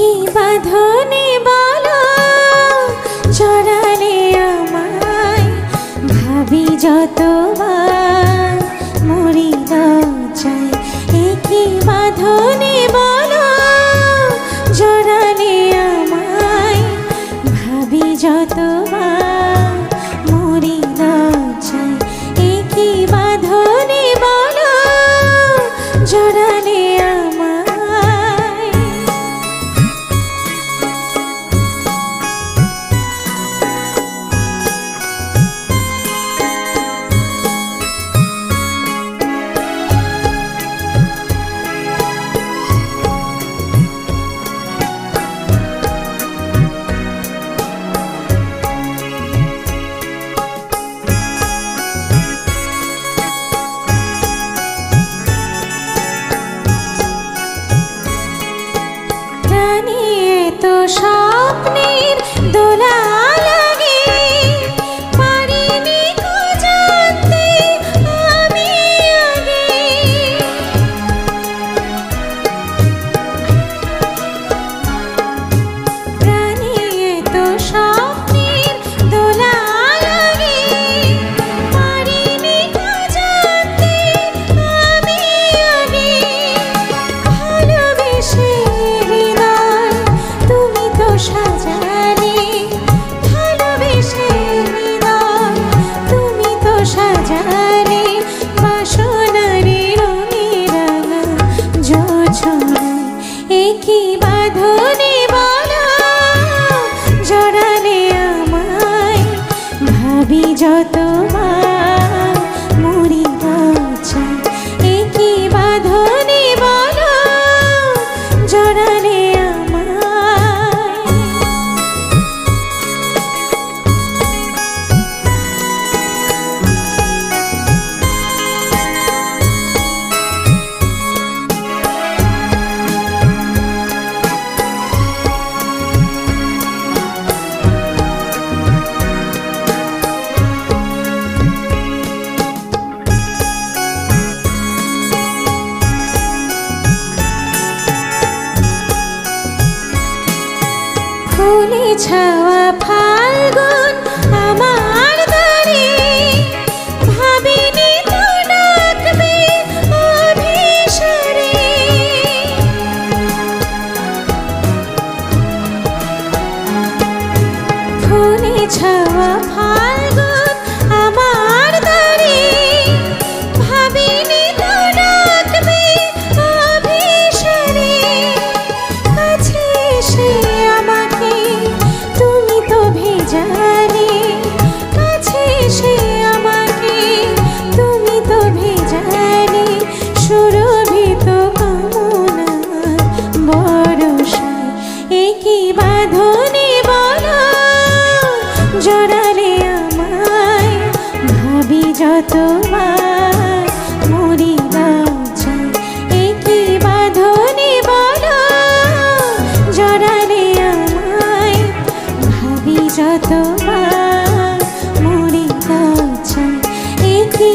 কি বাঁধনে বলো জড়ালে আমায়, ভাবি যতবার মরি লজ্জায়। কি বাঁধনে বলো জড়ালে আমায়, ভাবি যতবার মরি লজ্জায়। কি বাঁধনে বলো জড়ালে আমায়। স্বপ্নের দোলা লাগে পারিনি কো জানতে আমি আগে। প্রাণে তো স্বপ্নের দোলা লাগে পারিনি কো জানতে আমি আগে। ভালোবেসে সাজালে, ভালোবেসে হৃদয় তুমি তো সাজালে, বাসনারে রঙে রাঙা জোছনায়। কি বাঁধনে বলো জড়ালে আমায়, ভাবি যতবার মরি লজ্জায়। কি বাঁধনে বলো জড়ালে ফুলে ছাওয়া ফাল্গুন আমার দ্বারে, ভাবিনি তো ডাকবে অভিসারে। ফুলে ছাওয়া ফাল্গুন আমার দ্বারে, ভাবিনি তো ডাকবে অভিসারে। কাছে এসে তুমি তো ভেজালে, কাছে এসে আমাকে তুমি তো ভেজালে। সুরভিত কামনার বরসায়। কি বাঁধনে বলো জড়ালে আমায়, ভাবি যতবার মরি লজ্জায়। কি বাঁধনে বলো জড়ালে আমায়, ভাবি যতবার মরি লজ্জায়। কি